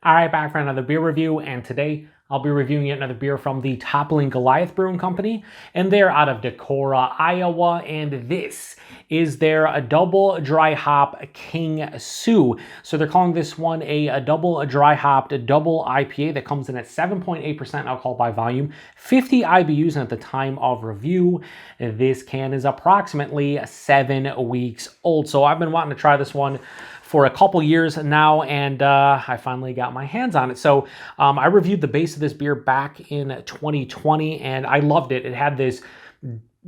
All right, back for another beer review, and today I'll be reviewing yet another beer from the Toppling Goliath Brewing Company, and they're out of Decorah, Iowa, and this is their double dry hop King Sue. So they're calling this one a double dry hopped double IPA that comes in at 7.8% alcohol by volume, 50 IBUs, and at the time of review, this can is approximately 7 weeks old. So I've been wanting to try this one for a couple years now, and I finally got my hands on it. So I reviewed the base of this beer back in 2020, and I loved it. It had this,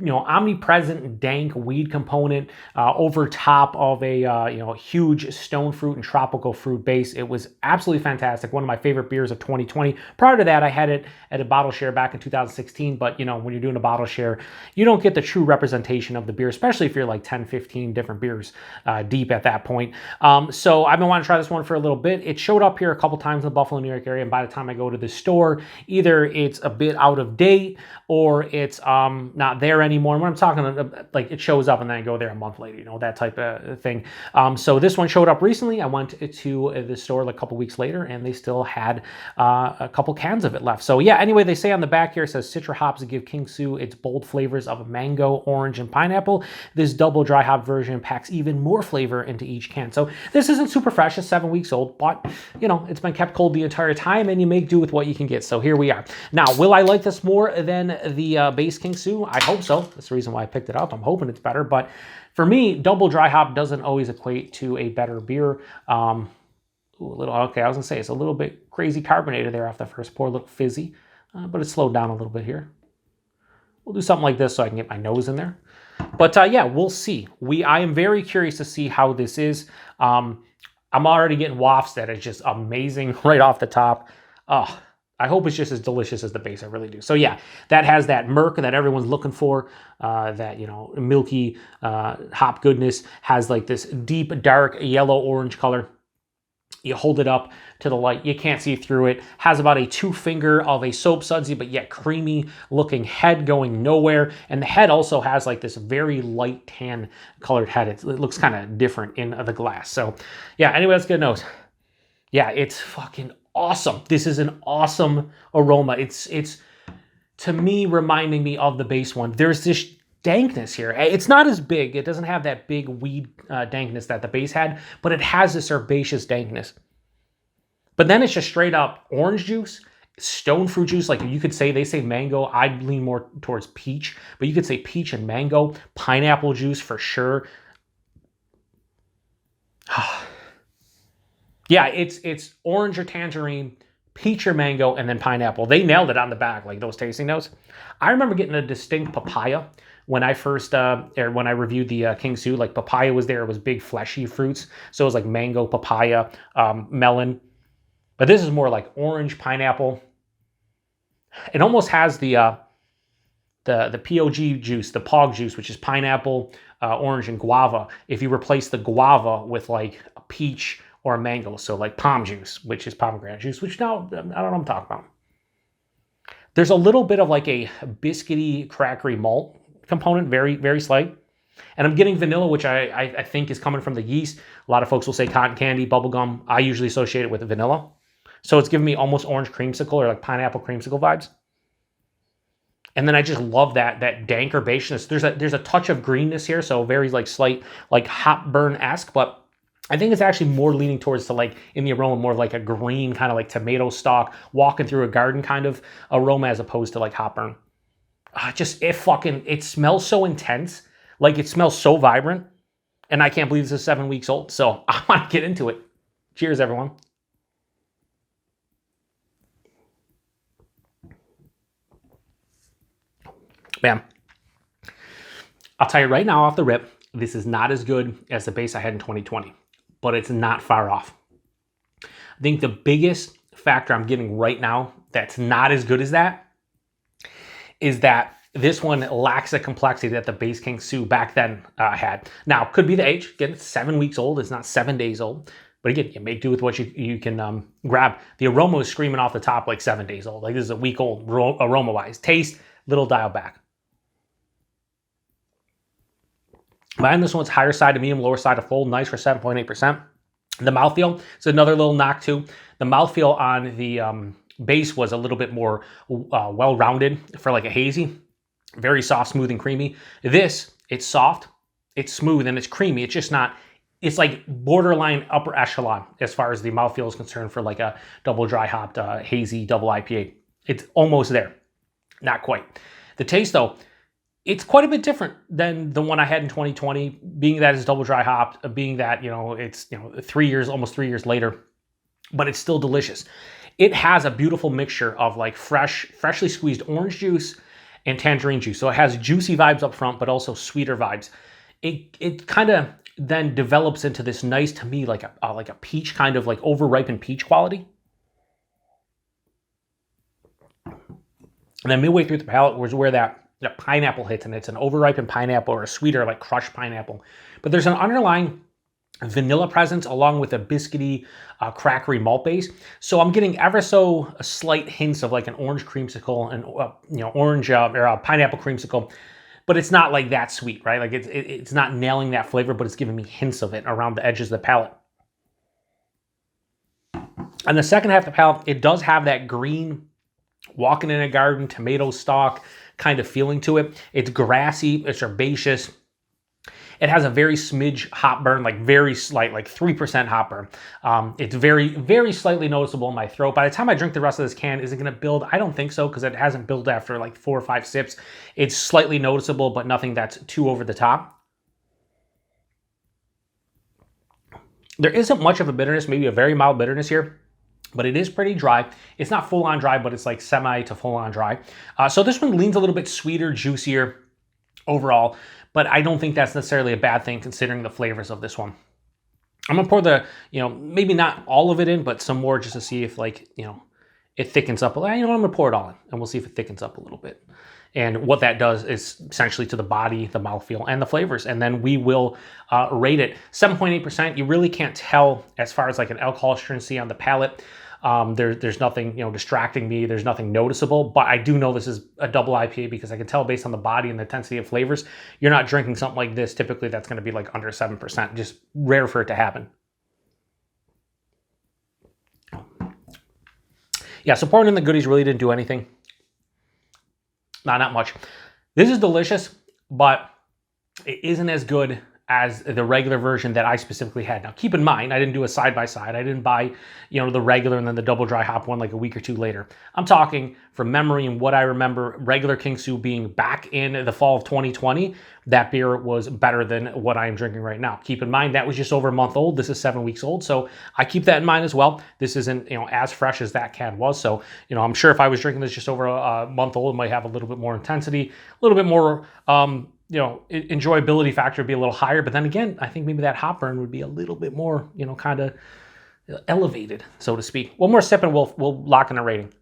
omnipresent dank weed component over top of a huge stone fruit and tropical fruit base. It was absolutely fantastic. One of my favorite beers of 2020. Prior to that, I had it at a bottle share back in 2016. But when you're doing a bottle share, you don't get the true representation of the beer, especially if you're like 10, 15 different beers deep at that point. So I've been wanting to try this one for a little bit. It showed up here a couple times in the Buffalo, New York area, and by the time I go to the store, either it's a bit out of date or it's not there anymore. And when I'm talking, like, it shows up and then I go there a month later, that type of thing. So this one showed up recently. I went to the store like a couple weeks later, and they still had a couple cans of it left. So yeah, anyway, they say on the back here, it says Citra hops give King Sue its bold flavors of mango, orange, and pineapple. This double dry hop version packs even more flavor into each can. So this isn't super fresh. It's 7 weeks old, but it's been kept cold the entire time, and you make do with what you can get. So here we are. Now, will I like this more than the base King Sue? I hope so. That's the reason why I picked it up. I'm hoping it's better, but for me, double dry hop doesn't always equate to a better beer. Okay, I was gonna say it's a little bit crazy carbonated there off the first pour, a little fizzy, but it's slowed down a little bit here. We'll do something like this so I can get my nose in there. But yeah, we'll see. I am very curious to see how this is. I'm already getting wafts that is just amazing right off the top. I hope it's just as delicious as the base. I really do. So yeah, that has that murk that everyone's looking for. That milky hop goodness, has like this deep dark yellow orange color. You hold it up to the light, you can't see through it. Has about a 2 finger of a soap sudsy, but yet creamy looking head going nowhere. And the head also has like this very light tan colored head. It looks kind of different in the glass. So yeah, anyway, that's good nose. Yeah, it's fucking awesome. This is an awesome aroma. It's to me reminding me of the base one. There's this dankness here. It's not as big. It doesn't have that big weed dankness that the base had, but it has this herbaceous dankness. But then it's just straight up orange juice, stone fruit juice. Like you could say, they say mango. I'd lean more towards peach, but you could say peach and mango, pineapple juice for sure. Yeah, it's orange or tangerine, peach or mango, and then pineapple. They nailed it on the back, like those tasting notes. I remember getting a distinct papaya when I first, when I reviewed the King Sue. Like papaya was there. It was big fleshy fruits. So it was like mango, papaya, melon. But this is more like orange, pineapple. It almost has the POG juice, the POG juice, which is pineapple, orange, and guava. If you replace the guava with like a peach or a mango, so like pom juice, which is pomegranate juice, which now I don't know what I'm talking about. There's a little bit of like a biscuity, crackery malt component, very, very slight. And I'm getting vanilla, which I think is coming from the yeast. A lot of folks will say cotton candy, bubblegum. I usually associate it with vanilla. So it's giving me almost orange creamsicle or like pineapple creamsicle vibes. And then I just love that dank herbaceousness. There's a touch of greenness here, so very like slight like hop burn-esque, but I think it's actually more leaning towards to like in the aroma more of like a green kind of like tomato stalk walking through a garden kind of aroma as opposed to like hop burn. It smells so intense. Like it smells so vibrant, and I can't believe this is 7 weeks old. So I want to get into it. Cheers, everyone. Bam. I'll tell you right now off the rip, this is not as good as the base I had in 2020, but it's not far off. I think the biggest factor I'm getting right now that's not as good as that is that this one lacks the complexity that the base King Sue back then had. Now, could be the age. Again, it's 7 weeks old. It's not 7 days old. But again, you make do with what you can grab. The aroma is screaming off the top like 7 days old. Like this is a week old aroma-wise. Taste, little dial back. Behind this one's higher side of medium, lower side of full. Nice for 7.8%. The mouthfeel is another little knock too. The mouthfeel on the base was a little bit more well-rounded for like a hazy. Very soft, smooth, and creamy. This, it's soft, it's smooth, and it's creamy. It's just not, it's like borderline upper echelon as far as the mouthfeel is concerned for like a double dry hopped hazy double IPA. It's almost there. Not quite. The taste though, it's quite a bit different than the one I had in 2020, being that it's double dry hopped, being that, it's, 3 years, almost 3 years later, but it's still delicious. It has a beautiful mixture of like freshly squeezed orange juice and tangerine juice. So it has juicy vibes up front, but also sweeter vibes. It kind of then develops into this nice, to me, like a peach, kind of like over-ripened peach quality. And then midway through the palate was where that pineapple hits, and it's an over-ripened pineapple or a sweeter, like crushed pineapple. But there's an underlying vanilla presence along with a biscuity, crackery malt base. So I'm getting ever so slight hints of like an orange creamsicle and orange or pineapple creamsicle, but it's not like that sweet, right? Like it's not nailing that flavor, but it's giving me hints of it around the edges of the palate. And the second half of the palate, it does have that green, walking in a garden, tomato stalk kind of feeling to it. It's grassy, it's herbaceous. It has a very smidge hop burn, like very slight, like 3% hop burn. It's very, very slightly noticeable in my throat. By the time I drink the rest of this can, is it gonna build? I don't think so, because it hasn't built after like 4 or 5 sips. It's slightly noticeable, but nothing that's too over the top. There isn't much of a bitterness, maybe a very mild bitterness here, but it is pretty dry. It's not full on dry, but it's like semi to full on dry. So this one leans a little bit sweeter, juicier overall, but I don't think that's necessarily a bad thing considering the flavors of this one. I'm gonna pour the, maybe not all of it in, but some more just to see if like, it thickens up. I'm gonna pour it all in and we'll see if it thickens up a little bit. And what that does is essentially to the body, the mouthfeel, and the flavors. And then we will rate it. 7.8%, you really can't tell as far as like an alcohol stringency on the palate. There's nothing, distracting me. There's nothing noticeable, but I do know this is a double IPA because I can tell based on the body and the intensity of flavors, you're not drinking something like this. Typically that's going to be like under 7%, just rare for it to happen. Yeah, so pouring in the goodies really didn't do anything. Not much. This is delicious, but it isn't as good as the regular version that I specifically had. Now, keep in mind, I didn't do a side-by-side. I didn't buy, the regular and then the double dry hop one like a week or two later. I'm talking from memory and what I remember regular King Sue being back in the fall of 2020. That beer was better than what I am drinking right now. Keep in mind, that was just over a month old. This is 7 weeks old, so I keep that in mind as well. This isn't, as fresh as that can was. So, I'm sure if I was drinking this just over a month old, it might have a little bit more intensity, a little bit more, enjoyability factor would be a little higher, but then again, I think maybe that hop burn would be a little bit more, kind of elevated, so to speak. One more sip and we'll lock in a rating.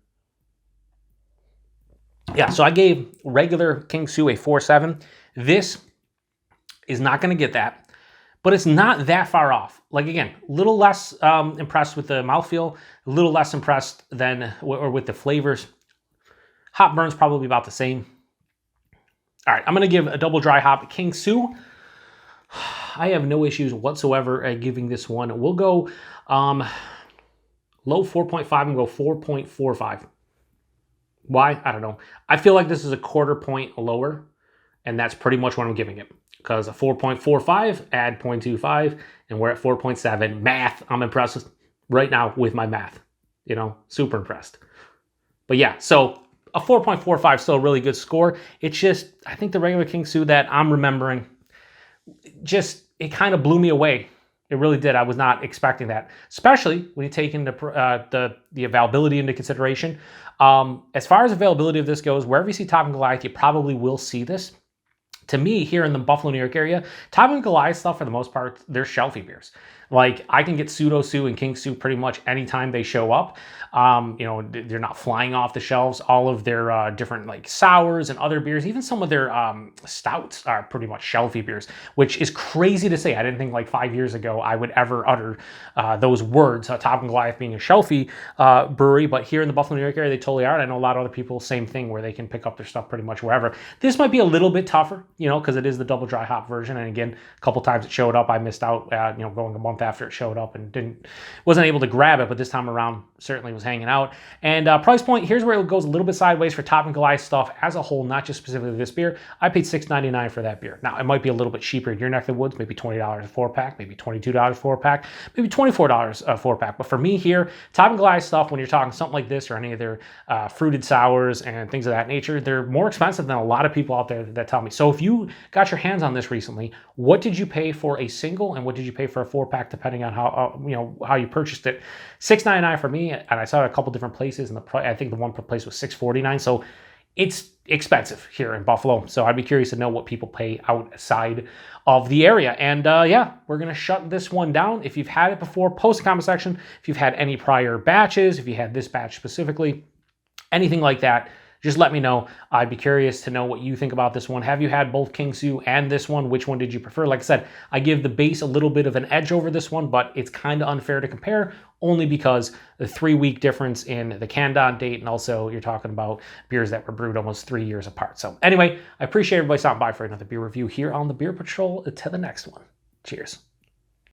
Yeah, so I gave regular King Sue a 4.7. This is not going to get that, but it's not that far off. Like again, a little less impressed with the mouthfeel, a little less impressed than or with the flavors. Hop burn's probably about the same. All right, I'm going to give a double dry hop King Sue. I have no issues whatsoever at giving this one. We'll go low 4.5 and go 4.45. Why? I don't know. I feel like this is a quarter point lower, and that's pretty much what I'm giving it. Because a 4.45, add 0.25, and we're at 4.7. Math, I'm impressed right now with my math. Super impressed. But yeah, so a 4.45 is still a really good score. It's just, I think the regular King Sue that I'm remembering, it kind of blew me away. It really did. I was not expecting that, especially when you take into the availability into consideration. As far as availability of this goes, wherever you see Toppling Goliath, you probably will see this. To me, here in the Buffalo, New York area, Toppling Goliath stuff, for the most part, they're shelfie beers. Like, I can get Pseudo Sue and King Sue pretty much anytime they show up. They're not flying off the shelves. All of their different, like, sours and other beers, even some of their stouts are pretty much shelfie beers, which is crazy to say. I didn't think, like, 5 years ago I would ever utter those words, Toppling Goliath being a shelfie brewery, but here in the Buffalo, New York area, they totally are. And I know a lot of other people, same thing, where they can pick up their stuff pretty much wherever. This might be a little bit tougher, because it is the double dry hop version. And again, a couple times it showed up, I missed out, going a month month after it showed up and wasn't able to grab it, but this time around certainly was hanging out. And price point, here's where it goes a little bit sideways for Toppling Goliath stuff as a whole, not just specifically this beer. I paid $6.99 for that beer. Now, it might be a little bit cheaper in your neck of the woods, maybe $20 a 4-pack, maybe $22 a 4-pack, maybe $24 a 4-pack. But for me here, Toppling Goliath stuff, when you're talking something like this or any of their fruited sours and things of that nature, they're more expensive than a lot of people out there that tell me. So if you got your hands on this recently, what did you pay for a single and what did you pay for a 4-pack, depending on how you purchased it? $6.99 for me, and I saw it a couple different places, and I think the one place was $6.49. So it's expensive here in Buffalo. So I'd be curious to know what people pay outside of the area. And yeah, we're gonna shut this one down. If you've had it before, post in the comment section. If you've had any prior batches, if you had this batch specifically, anything like that, just let me know. I'd be curious to know what you think about this one. Have you had both King Sue and this one? Which one did you prefer? Like I said, I give the base a little bit of an edge over this one, but it's kind of unfair to compare only because the 3-week difference in the can-on date, and also you're talking about beers that were brewed almost 3 years apart. So anyway, I appreciate everybody stopping by for another beer review here on the Beer Patrol. Until the next one, cheers.